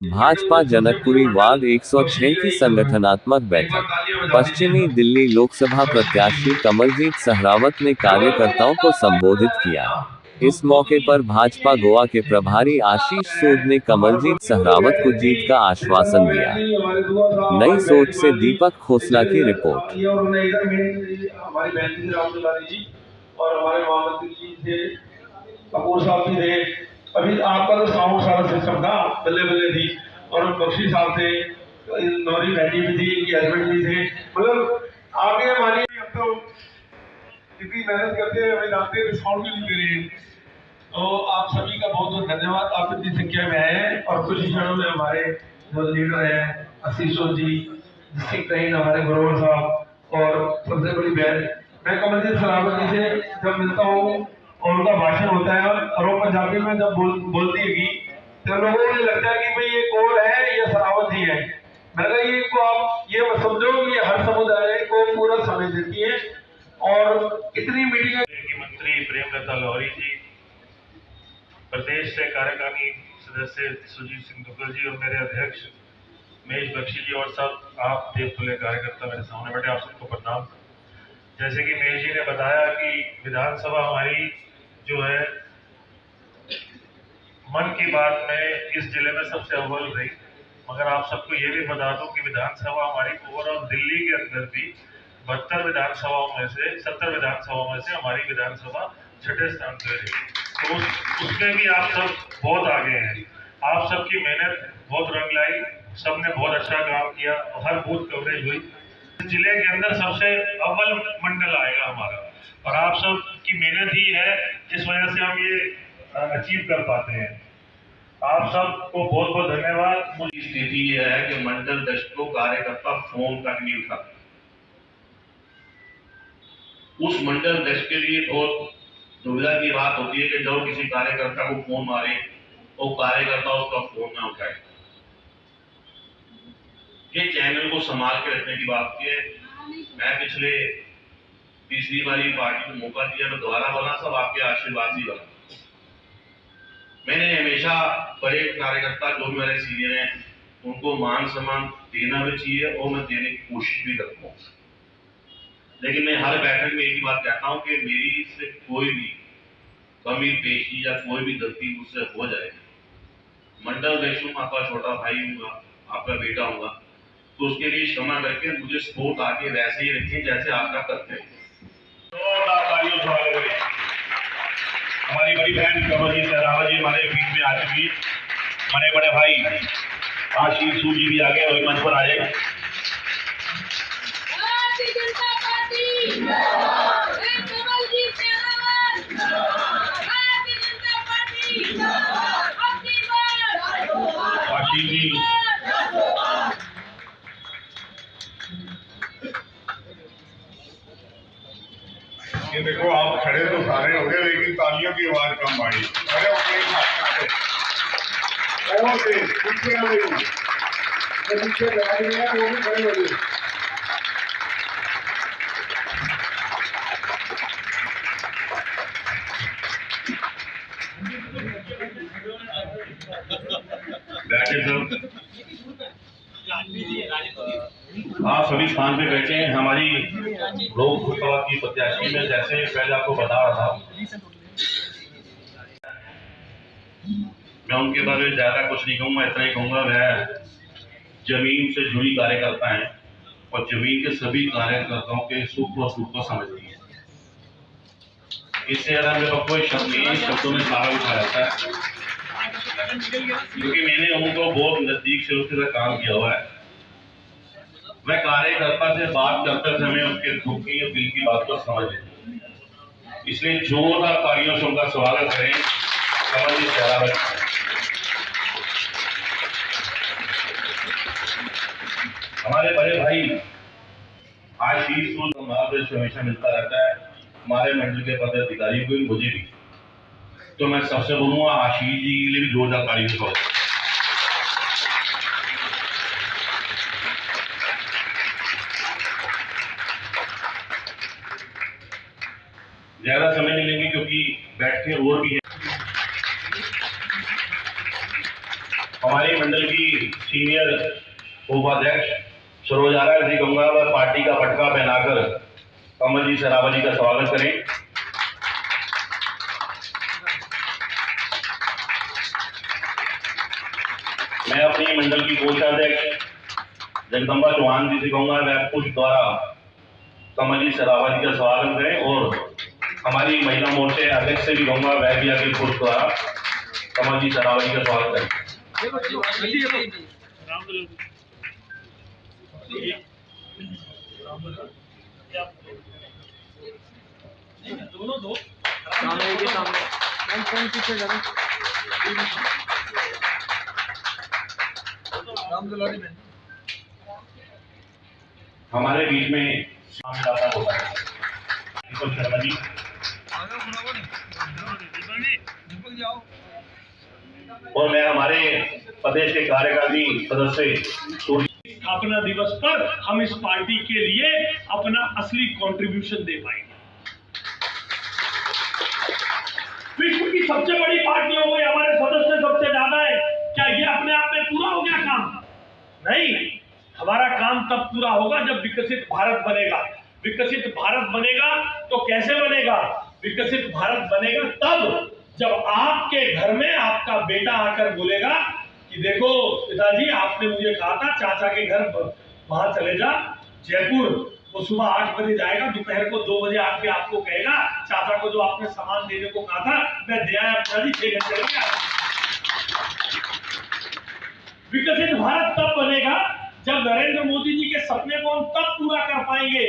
Bhajpa Janakpuri ward 106 की संगठनात्मक बैठक। पश्चिमी दिल्ली लोकसभा प्रत्याशी कमलजीत सहरावत ने कार्यकर्ताओं को संबोधित किया। इस मौके पर भाजपा गोवा के प्रभारी आशीष सूद ने कमलजीत सहरावत को जीत का आश्वासन दिया। नई सोच से दीपक खोसला की रिपोर्ट। अभी आपका तो साउंड सारा सिस्टम था, बल्ले बल्ले थी, और बख्शी साहब थे, नौरी बहनी भी थी, इनके हस्बैंड भी थे। मतलब आगे मानिए, हम तो इतनी मेहनत करते हैं, हमें जानते हैं, डिस्काउंट भी नहीं दे रहे हैं। तो आप सभी का बहुत बहुत धन्यवाद, आप इतनी संख्या में आए हैं। और कुछ क्षणों में हमारे जो लीडर हैं, आशीषो जी, डिस्ट्रिक्ट ट्रेन हमारे ग्रोवर साहब, और सबसे बड़ी बहन, मैं कमलजीत सहरावत जी से जब मिलता हूँ और उनका भाषण होता है और वो पंजाबी में जब बोलती है तो लोगों को लगता है कि भाई ये कौन है, ये सहरावत जी है। मैंने ये को आप ये मत समझो कि हर समुदाय को पूरा समय देती है। और इतनी मीटिंग मंत्री प्रेमलता लाहौरी जी, प्रदेश से कार्यकारिणी सदस्य सुजीत सिंह दुग्गल जी, और मेरे अध्यक्ष महेश बख्शी जी, और सब आप देवतुल्य कार्यकर्ता मेरे सामने बैठे, आप सबको प्रणाम। जैसे कि महेश जी ने बताया कि विधानसभा हमारी जो है मन की बात में इस जिले में सबसे अव्वल रही, मगर आप सबको ये भी बता दूं कि विधानसभा हमारी ओवरऑल दिल्ली के अंदर भी 72 विधानसभाओं में से 70 विधानसभाओं में से हमारी विधानसभा 6ठे स्थान पर रही। तो उसमें भी आप सब बहुत आगे हैं। आप सबकी मेहनत बहुत रंग लाई, सबने बहुत अच्छा काम किया, हर बूथ कवरेज हुई। जिले के अंदर सबसे अव्वल मंडल आएगा हमारा, और आप सब की मेहनत ही है जिस वजह से हम ये अचीव कर पाते हैं। आप सबको बहुत बहुत धन्यवाद। मुझे स्थिति यह है कि मंडल दशकों कार्यकर्ता फोन तक नहीं उठा। उस मंडल दश के लिए बहुत दुविधा की बात होती है कि जब किसी कार्यकर्ता को फोन मारे वो कार्यकर्ता उसका फोन ना उठाए। ये चैनल को संभाल के रखने की बात की है। मैं पिछले तीसरी बारी पार्टी को मौका दिया, मैं दोबारा बना, सब आपके आशीर्वाद ही बना। मैंने हमेशा बड़े कार्यकर्ता जो भी मेरे सीनियर हैं उनको मान सम्मान देना भी चाहिए, और मैं देने की कोशिश भी करता हूँ। लेकिन मैं हर बैठक में एक ही बात कहता हूँ कि मेरी से कोई भी कमी पेशी या कोई भी गलती मुझसे हो जाए, मंडल देशों में आपका छोटा भाई हूँगा, आपका बेटा हूँगा, तो उसके लिए क्षमा करके मुझे सपोर्ट आके वैसे ही रखें जैसे आपका करते हैं। हमारी बड़ी बहन कमलजीत सहरावत जी हमारे बीच में आ चुकी है। हमारे बड़े भाई आशीष सूद जी भी आ गए, वही मंच पर आ जाएगा। आशीष जी, ये देखो आप खड़े तो सारे हो गए, लेकिन तालियों की आवाज कम आई। अरे और पीछे आ गई, पीछे लगा दिया, वो भी खड़े हो गए। बैठे सब, आप सभी स्थान पे बैठे हैं। हमारी लोकसभा की प्रत्याशी में जैसे पहले आपको बता रहा था, मैं उनके बारे में ज्यादा कुछ नहीं कहूँगा, इतना ही कहूँगा वह जमीन से जुड़ी कार्यकर्ता हैं और जमीन के सभी कार्यकर्ताओं के सुख और सुख को समझती है। इससे ज्यादा मेरे को कोई शब्द नहीं है, शब्दों में सारा उठाया जाता है, क्योंकि मैंने उनको बहुत नजदीक से उसके साथ काम किया हुआ है। मैं कार्यकर्ता से बात करते समय उनके दुख की और दिल की बात को समझ लें, इसलिए जोरदार तालियों से उनका स्वागत करें। कमलजीत सहरावत, हमारे बड़े भाई आशीष सूद मार्गदर्शन हमेशा मिलता रहता है हमारे मंडल के पदाधिकारियों को, मुझे भी। तो मैं सबसे बोलूंगा आशीष जी के लिए भी जोरदार तारीफ करो। ज्यादा समय नहीं लेंगे क्योंकि बैठ के और भी है। हमारी मंडल की सीनियर उपाध्यक्ष सरोज आर्य जी कहूँगा वह पार्टी का पटका पहनाकर कमल जी सरावत जी का स्वागत करें। मैं अपनी मंडल की कोषाध्यक्ष जगदम्बा चौहान जी से कहूँगा वह पुष्प द्वारा कमल जी सरावत जी का स्वागत करें, और हमारी महिला मोर्चे अध्यक्ष से भी कहूँगा वह भी आगे पुष्प द्वारा कमल जी सरावत जी का स्वागत करें। दोनों दो सामने के सामने पीछे जाना हमारे बीच में होता है शर्मा जी, और मैं हमारे प्रदेश के कार्यकारी सदस्य स्थापना दिवस पर हम इस पार्टी के लिए अपना असली कंट्रीब्यूशन दे पाएंगे। विश्व की सबसे बड़ी पार्टी हो गई, हमारे सदस्य सबसे ज्यादा है, क्या ये अपने आप में पूरा हो गया काम? नहीं, हमारा काम तब पूरा होगा जब विकसित भारत बनेगा। विकसित भारत बनेगा तो कैसे बनेगा? विकसित भारत बनेगा तब जब आपके घर में आपका बेटा आकर बोलेगा कि देखो पिताजी, आपने मुझे कहा था चाचा के घर वहां चले जा जयपुर, वो सुबह 8 बजे जाएगा, दोपहर को 2 बजे आके आपको कहेगा चाचा को जो आपने सामान देने को कहा था मैं दे आया पिताजी, 6 घंटे लगे। विकसित भारत तब बनेगा जब नरेंद्र मोदी जी के सपने को हम तब पूरा कर पाएंगे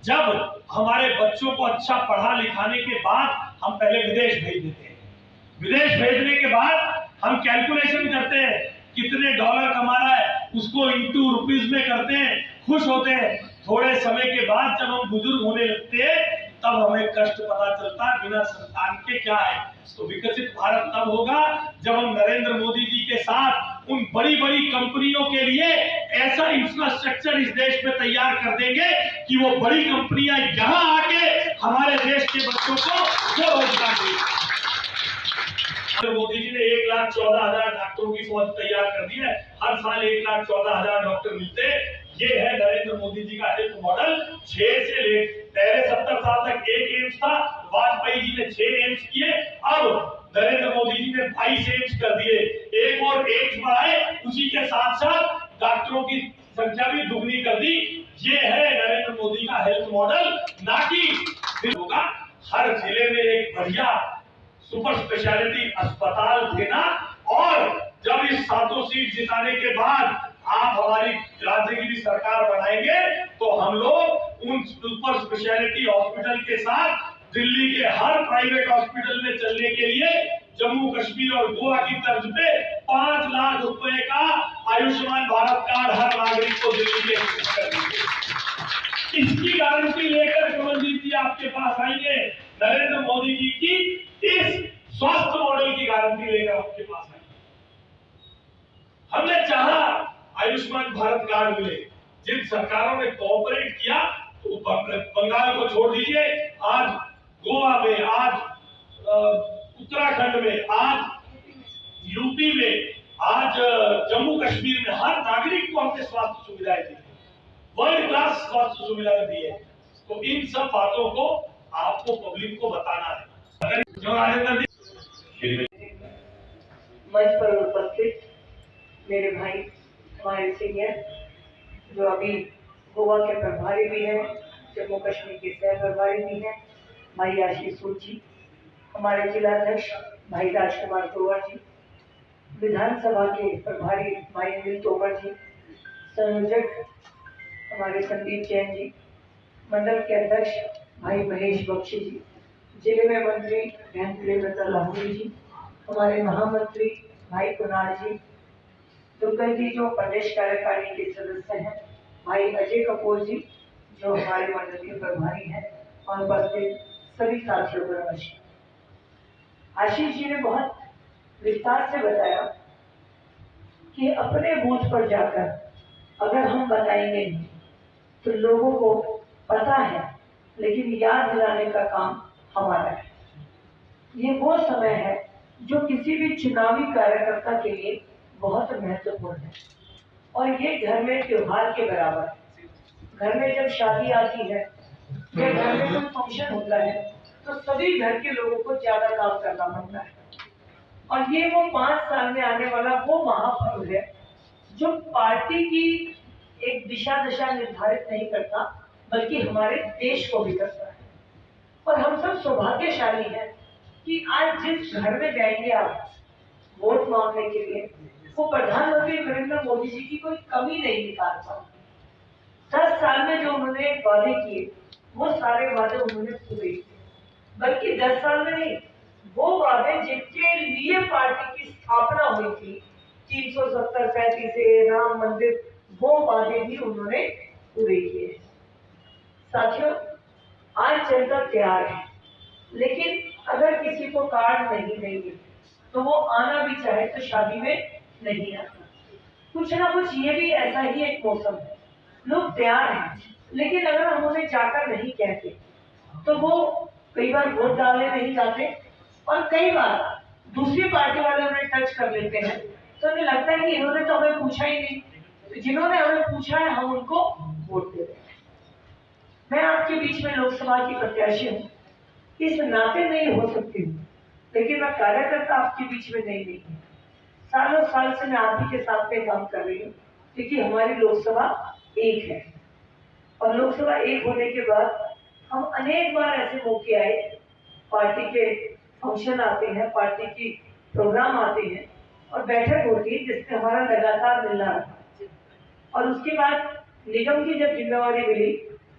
जब हमारे बच्चों को अच्छा पढ़ा लिखाने के बाद हम पहले विदेश भेज देते हैं। विदेश भेजने के बाद हम कैलकुलेशन करते हैं कितने डॉलर कमा रहा है, उसको इंटू रुपीज में करते हैं, खुश होते हैं। थोड़े समय के बाद जब हम बुजुर्ग होने लगते हैं तब हमें कष्ट पता चलता है बिना संतान के क्या है। तो विकसित भारत तब होगा जब हम नरेंद्र मोदी जी के साथ उन बड़ी बड़ी कंपनियों के लिए ऐसा इंफ्रास्ट्रक्चर इस देश में तैयार कर देंगे कि वो बड़ी कंपनियां यहां आके हमारे देश के बच्चों को वो रोजगार देंगे। मोदी जी ने 1,14,000 डॉक्टरों की फौज तैयार कर दी है, हर साल 1,14,000 डॉक्टर मिलते हैं। ये है नरेंद्र मोदी जी का हेल्थ मॉडल। 6 से ले पहले 70 साल तक एक एम्स था, वाजपेयी जी ने 6 एम्स किए, अब नरेंद्र मोदी जी ने 22 एम्स कर दिए। एक और एम्स बढ़ाए, उसी के साथ साथ डॉक्टरों की संख्या भी दुगनी कर दी। ये है नरेंद्र मोदी का हेल्थ मॉडल, ना कि होगा हर जिले में एक बढ़िया सुपर स्पेशलिटी अस्पताल देना। और जब इस 7 सीट जिताने के बाद आप हमारी राज्य की भी सरकार बनाएंगे तो हम लोग उन सुपर स्पेशलिटी हॉस्पिटल के साथ दिल्ली के हर प्राइवेट हॉस्पिटल में चलने के लिए जम्मू कश्मीर और गोवा की तर्ज पे 5 लाख रुपए का आयुष्मान भारत कार्ड हर नागरिक को दिल्ली के इसकी गारंटी लेकर कमलजीत जी आपके पास आएंगे। नरेंद्र मोदी जी की इस स्वास्थ्य मॉडल की गारंटी लेकर आपके पास आएंगे। हमने चाहा आयुष्मान भारत कार्ड मिले, जिन सरकारों ने कोऑपरेट किया तो बंगाल को छोड़ दीजिए, आज गोवा में, आज उत्तराखंड में, आज यूपी में, आज जम्मू कश्मीर में हर नागरिक को हमने स्वास्थ्य सुविधाएं दी, वर्ल्ड क्लास स्वास्थ्य सुविधाएं दी है। तो इन सब बातों को आपको पब्लिक को बताना है। अगर जो राजेंद्र मंच पर उपस्थित मेरे भाई, हमारे सीनियर जो अभी गोवा के प्रभारी भी हैं, जम्मू कश्मीर के सह प्रभारी भी हैं, भाई आशीष सूद जी, हमारे जिलाध्यक्ष भाई राजकुमार तोमर जी, विधानसभा के प्रभारी भाई अनिल तोमर जी, संयोजक हमारे संदीप जैन जी, मंडल के अध्यक्ष भाई महेश बख्शी जी, जिले में मंत्री बहन प्रेमलता लाहौरी जी, हमारे महामंत्री भाई कुणाल जी, दुग्गल जी जो प्रदेश कार्यकारिणी के सदस्य हैं, भाई अजय कपूर जी जो हमारे मंडल के प्रभारी हैं, और उपस्थित सभी साथियों को नमस्कार। आशीष जी ने बहुत विस्तार से बताया कि अपने बूथ पर जाकर अगर हम बताएंगे नहीं तो लोगों को पता है, लेकिन याद दिलाने का काम हमारा है। ये वो समय है जो किसी भी चुनावी कार्यकर्ता के लिए बहुत महत्वपूर्ण है। और ये घर में त्योहार के बराबर है। घर में जब शादी आती है या घर में कोई फंक्शन होता है तो सभी घर के लोगों को ज्यादा काम करना पड़ता है। और ये वो 5 साल में आने वाला वो महापर्व है जो पार्टी की एक दिशा दशा निर्धारित नहीं करता, बल्कि हमारे देश को भी करता है। और हम सब सौभाग्यशाली हैं कि आज जिस घर में जाएंगे आप वोट मांगने के लिए, वो प्रधानमंत्री नरेंद्र मोदी जी की कोई कमी नहीं निकाल पाए। 10 साल में जो उन्होंने वादे किए वो सारे वादे उन्होंने पूरे किए, बल्कि 10 साल में नहीं, वो वादे जिनके लिए पार्टी की स्थापना हुई थी 370 35 राम मंदिर, वो वादे भी उन्होंने पूरे किए। साथियों, आज जनता तैयार है, लेकिन अगर किसी को कार्ड नहीं देंगे तो वो आना भी चाहे तो शादी में नहीं आता। कुछ ना कुछ ये भी ऐसा ही एक मौसम है, लोग तैयार हैं, लेकिन अगर हम उन्हें जाकर नहीं कहते तो वो कई बार वोट डालने नहीं जाते, और कई बार दूसरी पार्टी वाले उन्हें टच कर लेते हैं तो उन्हें लगता है कि इन्होंने तो हमें पूछा ही नहीं, तो जिन्होंने हमें पूछा है हम उनको वोट दे दें। मैं आपके बीच में लोकसभा की प्रत्याशी हूँ, इस नाते नहीं हो सकती हूँ, लेकिन मैं कार्यकर्ता आपके बीच में नहीं हूँ। सालों साल से मैं आप ही के साथ में काम कर रही हूँ, क्योंकि हमारी लोकसभा एक है। और लोकसभा एक होने के बाद हम अनेक बार ऐसे मौके आए, पार्टी के फंक्शन आते हैं, पार्टी की प्रोग्राम आते हैं और बैठक होती है जिससे हमारा लगातार मिलना रहा। और उसके बाद निगम की जब जिम्मेवारी मिली,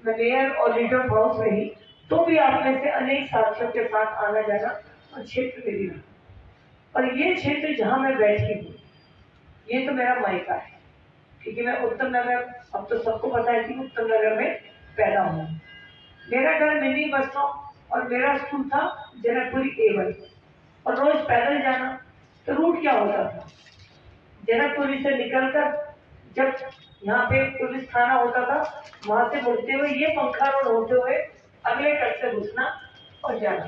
मैं मेयर और लीडर ऑफ हाउस रही, तो भी आप में से अनेक साथियों के साथ आना जाना और क्षेत्र में भी रहा। और ये क्षेत्र जहाँ मैं बैठी हूँ, ये तो मेरा मायका है, क्योंकि मैं उत्तम नगर, अब तो सबको पता है कि उत्तम नगर में पैदा हुआ। मेरा घर मिनी बस्ता और मेरा स्कूल था जनकपुरी A1, और रोज पैदल जाना। तो रूट क्या होता था, जनकपुरी से निकलकर जब यहाँ पे पुलिस थाना होता था, वहां से मुड़ते हुए ये पंखा रोड होते हुए अगले कट से घुसना और जाना।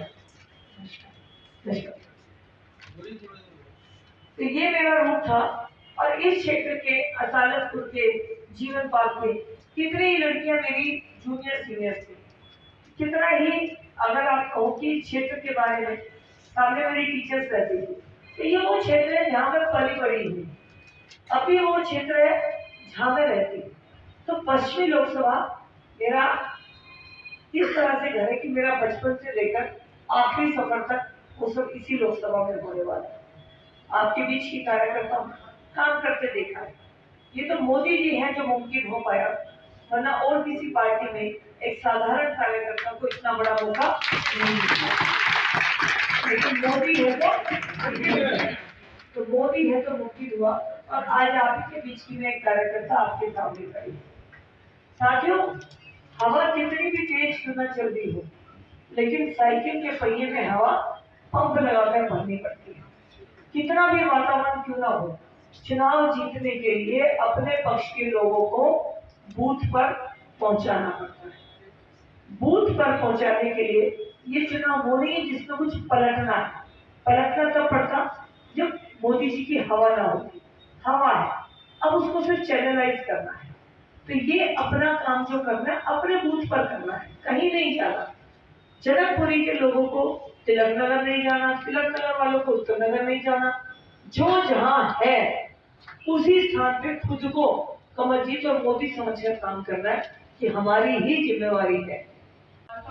तो ये मेरा रूट था। और इस क्षेत्र के असालतपुर के जीवन पार्क में कितनी लड़कियां मेरी जूनियर सीनियर थी, कितना ही अगर आप कहो कि क्षेत्र के बारे में, सामने मेरी टीचर्स रहती थी। तो ये वो क्षेत्र है जहाँ मैं पली बड़ी हुई, अभी वो क्षेत्र है जहाँ मैं रहती हूँ। तो पश्चिमी लोकसभा मेरा इस तरह से घर है कि मेरा बचपन से लेकर आखिरी सफर तक वो सब इसी लोकसभा में होने वाला है। आपके बीच की कार्यकर्ता काम करते देखा है। ये तो मोदी जी हैं जो मुमकिन हो पाया, वरना और किसी पार्टी में एक साधारण कार्यकर्ता को इतना बड़ा मौका नहीं मिला। लेकिन मोदी है तो मोदी है तो मुमकिन हुआ। और आज आप के बीच की में एक कार्यकर्ता आपके सामने खड़ी है। साथियों, हवा कितनी भी तेज क्यों न चल रही हो, लेकिन साइकिल के पहिए में हवा पंप लगाकर भरनी पड़ती है। कितना भी वातावरण क्यों ना हो, चुनाव जीतने के लिए अपने पक्ष के लोगों को बूथ पर पहुंचाना पड़ता है। बूथ पर पहुंचाने के लिए ये चुनाव हो रही है जिसमें कुछ पलटना है। पलटना तब पड़ता जब मोदी जी की हवा ना होती। हवा है, अब उसको सिर्फ चैनलाइज करना है। तो ये अपना काम जो करना है अपने बूथ पर करना है, कहीं नहीं जाना। जनकपुरी के लोगों को तिलक नगर नहीं जाना, तिलक नगर वालों को उत्तम नगर नहीं जाना। जो जहां है उसी स्थान पे खुद को कमलजीत और मोदी समझकर काम करना है कि हमारी ही जिम्मेवारी है